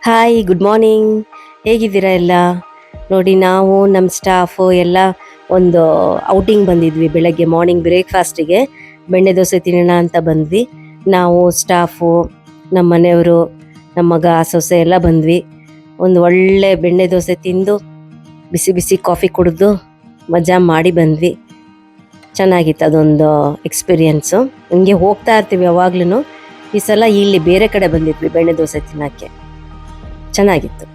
Hi, good morning. ಹೇಗಿದ್ದೀರಾ ಎಲ್ಲ? ನೋಡಿ, ನಾವು ನಮ್ಮ ಸ್ಟಾಫು ಎಲ್ಲ ಒಂದು ಔಟಿಂಗ್ ಬಂದಿದ್ವಿ. ಬೆಳಗ್ಗೆ ಮಾರ್ನಿಂಗ್ ಬ್ರೇಕ್ಫಾಸ್ಟಿಗೆ ಬೆಣ್ಣೆ ದೋಸೆ ತಿನ್ನೋಣ ಅಂತ ಬಂದ್ವಿ. ನಾವು ಸ್ಟಾಫು, ನಮ್ಮ ಮನೆಯವರು, ನಮ್ಮ ಮಗ ಸೊಸೆ ಎಲ್ಲ ಬಂದ್ವಿ. ಒಂದು ಒಳ್ಳೆ ಬೆಣ್ಣೆ ದೋಸೆ ತಿಂದು ಬಿಸಿ ಬಿಸಿ ಕಾಫಿ ಕುಡಿದು ಮಜಾ ಮಾಡಿ ಬಂದ್ವಿ. ಚೆನ್ನಾಗಿತ್ತು ಅದೊಂದು ಎಕ್ಸ್ಪೀರಿಯನ್ಸು. ಹಿಂಗೆ ಹೋಗ್ತಾ ಇರ್ತೀವಿ ಯಾವಾಗ್ಲೂ. ಈ ಸಲ ಇಲ್ಲಿ ಬೇರೆ ಕಡೆ ಬಂದಿದ್ವಿ ಬೆಣ್ಣೆ ದೋಸೆ ತಿನ್ನೋಕ್ಕೆ. ಚೆನ್ನಾಗಿತ್ತು.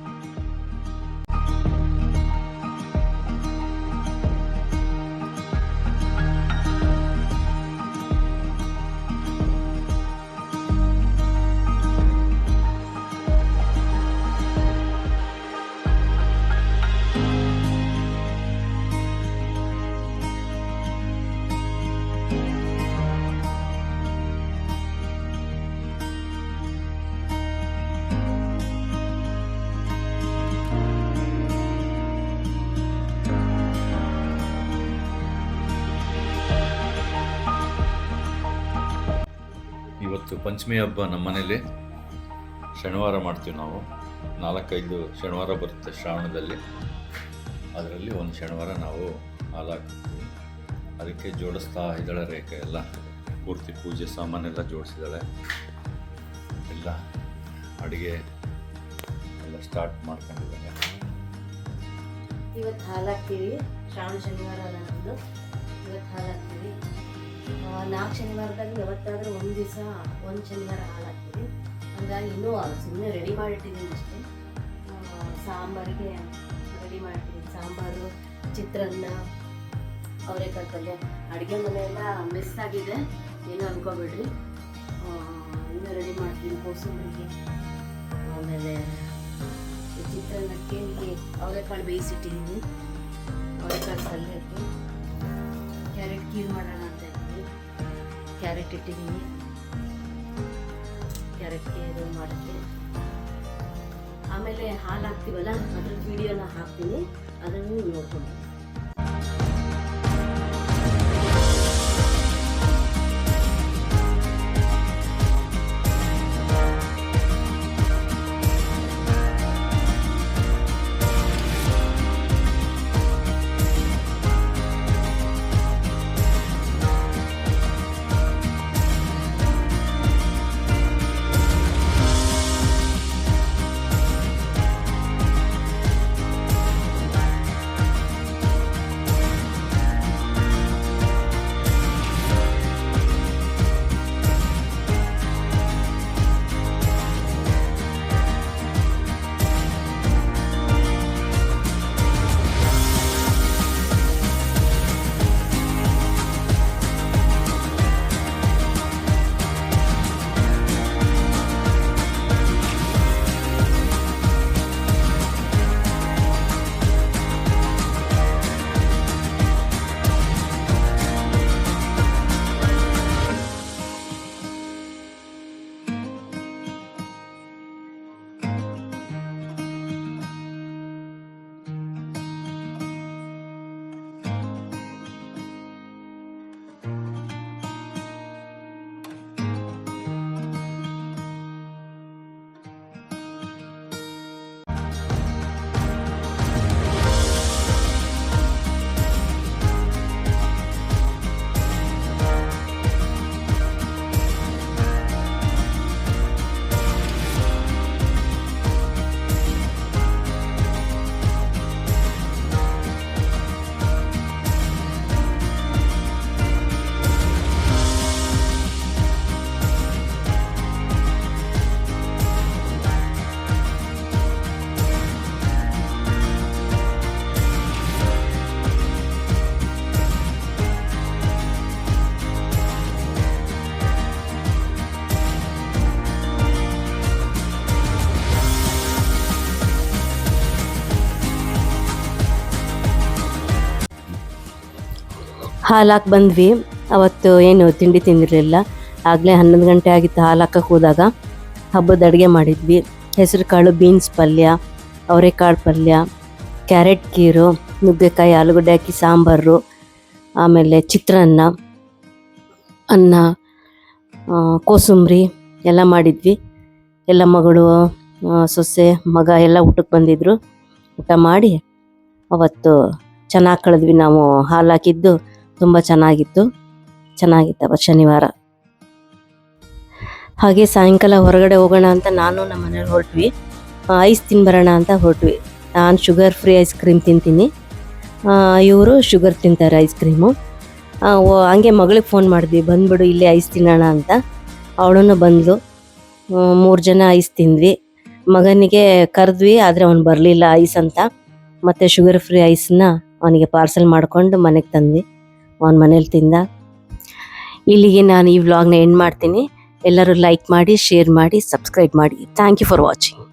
ಇವತ್ತು ಪಂಚಮಿ ಹಬ್ಬ ನಮ್ಮ ಮನೇಲಿ ಶನಿವಾರ ಮಾಡ್ತೀವಿ ನಾವು. 4-5 ಶನಿವಾರ ಬರುತ್ತೆ ಶ್ರಾವಣದಲ್ಲಿ. ಅದರಲ್ಲಿ ಒಂದು ಶನಿವಾರ ನಾವು ಹಾಲಾಕ್ತೀವಿ. ಅದಕ್ಕೆ ಜೋಡಿಸ್ತಾ ಇದ್ದಾಳೆ ರೇಖೆ. ಎಲ್ಲ ಪೂರ್ತಿ ಪೂಜೆ ಸಾಮಾನೆಲ್ಲ ಜೋಡಿಸಿದ್ದಾಳೆ. ಎಲ್ಲ ಅಡುಗೆ ಎಲ್ಲ ಸ್ಟಾರ್ಟ್ ಮಾಡ್ಕೊಂಡಿದ್ದಾನೆ. ಇವತ್ತು ಹಾಲಾಕ್ತೀವಿ. ಶ್ರಾವಣ ಶನಿವಾರ ನಮ್ಮದು. ಇವತ್ತು ಹಾಲಾಕ್ತೀವಿ. 4 ಶನಿವಾರದಲ್ಲಿ ಯಾವತ್ತಾದರೂ ಒಂದು ದಿವಸ ಒಂದು ಶನಿವಾರ ಹಾಲಾಕ್ತೀವಿ. ಹಂಗಾಗಿ ಇನ್ನೂ ಸುಮ್ಮನೆ ರೆಡಿ ಮಾಡಿಟ್ಟಿದ್ದೀನಿ ಅಷ್ಟೇ. ಸಾಂಬಾರಿಗೆ ರೆಡಿ ಮಾಡಿಟ್ಟಿದ್ದೀನಿ. ಸಾಂಬಾರು, ಚಿತ್ರಾನ್ನ, ಅವರೆಕಾಳು ಪಲ್ಯ. ಅಡುಗೆ ಮನೆಯೆಲ್ಲ ಮಿಸ್ ಆಗಿದೆ, ಏನೂ ಅಂದ್ಕೋಬೇಡ್ರಿ. ಇನ್ನೂ ರೆಡಿ ಮಾಡ್ತೀನಿ. ಕೋಸಂಬರಿಗೆ, ಆಮೇಲೆ ಚಿತ್ರಾನ್ನಕ್ಕೆ ಇಲ್ಲಿ ಅವರೆಕಾಳು ಬೇಯಿಸಿಟ್ಟಿದ್ದೀನಿ. ಅವರೆಕಾಳು ಪಲ್ಯಕ್ಕೆ ಕ್ಯಾರೆಟ್ ಕೀರು ಮಾಡೋಣ ಅಂತ ಇದ್ದೀನಿ. ಕ್ಯಾರೆಟ್ ಇಟ್ಟಿದ್ದೀನಿ. ಕ್ಯಾರೆಟ್ ಕೀರು ಮಾಡೋಕ್ಕೆ ಆಮೇಲೆ ಹಾಲು ಹಾಕ್ತೀವಲ್ಲ, ಅದ್ರ ವಿಡಿಯೋನ ಹಾಕ್ತೀನಿ, ಅದನ್ನು ನೋಡ್ಕೊಂಡು. ಹಾಲು ಹಾಕಿ ಬಂದ್ವಿ. ಅವತ್ತು ಏನು ತಿಂಡಿ ತಿಂದಿರಲಿಲ್ಲ. ಆಗಲೇ 11 ಗಂಟೆ ಆಗಿತ್ತು ಹಾಲು ಹಾಕಕ್ಕೆ ಹೋದಾಗ. ಹಬ್ಬದ ಅಡುಗೆ ಮಾಡಿದ್ವಿ. ಹೆಸರು ಕಾಳು, ಬೀನ್ಸ್ ಪಲ್ಯ, ಅವರೆಕಾಳು ಪಲ್ಯ, ಕ್ಯಾರೆಟ್ ಕೀರು, ನುಗ್ಗೆಕಾಯಿ, ಆಲೂಗಡ್ಡೆ ಹಾಕಿ ಸಾಂಬಾರು, ಆಮೇಲೆ ಚಿತ್ರಾನ್ನ, ಅನ್ನ, ಕೋಸಂಬರಿ ಎಲ್ಲ ಮಾಡಿದ್ವಿ. ಎಲ್ಲ ಮಗಳು ಸೊಸೆ ಮಗ ಎಲ್ಲ ಊಟಕ್ಕೆ ಬಂದಿದ್ದರು. ಊಟ ಮಾಡಿ ಅವತ್ತು ಚೆನ್ನಾಗಿ ಕಳೆದ್ವಿ. ನಾವು ಹಾಲು ಹಾಕಿದ್ದು ತುಂಬ ಚೆನ್ನಾಗಿತ್ತು ಅವತ್ತು ಶನಿವಾರ. ಹಾಗೆ ಸಾಯಂಕಾಲ ಹೊರಗಡೆ ಹೋಗೋಣ ಅಂತ ನಾನು ನಮ್ಮ ಮನೇಲಿ ಹೊರಟ್ವಿ. ಐಸ್ ತಿನ್ಬರೋಣ ಅಂತ ಹೊರಟ್ವಿ. ನಾನು ಶುಗರ್ ಫ್ರೀ ಐಸ್ ಕ್ರೀಮ್ ತಿಂತೀನಿ, ಇವರು ಶುಗರ್ ತಿಂತಾರೆ ಐಸ್ ಕ್ರೀಮು. ಹಂಗೆ ಮಗಳಿಗೆ ಫೋನ್ ಮಾಡಿದ್ವಿ, ಬಂದ್ಬಿಡು ಇಲ್ಲೇ ಐಸ್ ತಿನ್ನೋಣ ಅಂತ. ಅವಳನ್ನು ಬಂದಳು. 3 ಜನ ಐಸ್ ತಿಂದ್ವಿ. ಮಗನಿಗೆ ಕರೆದ್ವಿ, ಆದರೆ ಅವ್ನು ಬರಲಿಲ್ಲ ಐಸ್ ಅಂತ. ಮತ್ತು ಶುಗರ್ ಫ್ರೀ ಐಸನ್ನ ಅವನಿಗೆ ಪಾರ್ಸೆಲ್ ಮಾಡ್ಕೊಂಡು ಮನೆಗೆ ತಂದ್ವಿ. ಅವನ ಮನೇಲಿ ತಿಂದ. ಇಲ್ಲಿಗೆ ನಾನು ಈ ವ್ಲಾಗ್ನ ಎಂಡ್ ಮಾಡ್ತೀನಿ. ಎಲ್ಲರೂ ಲೈಕ್ ಮಾಡಿ, ಶೇರ್ ಮಾಡಿ, ಸಬ್ಸ್ಕ್ರೈಬ್ ಮಾಡಿ. Thank you for watching.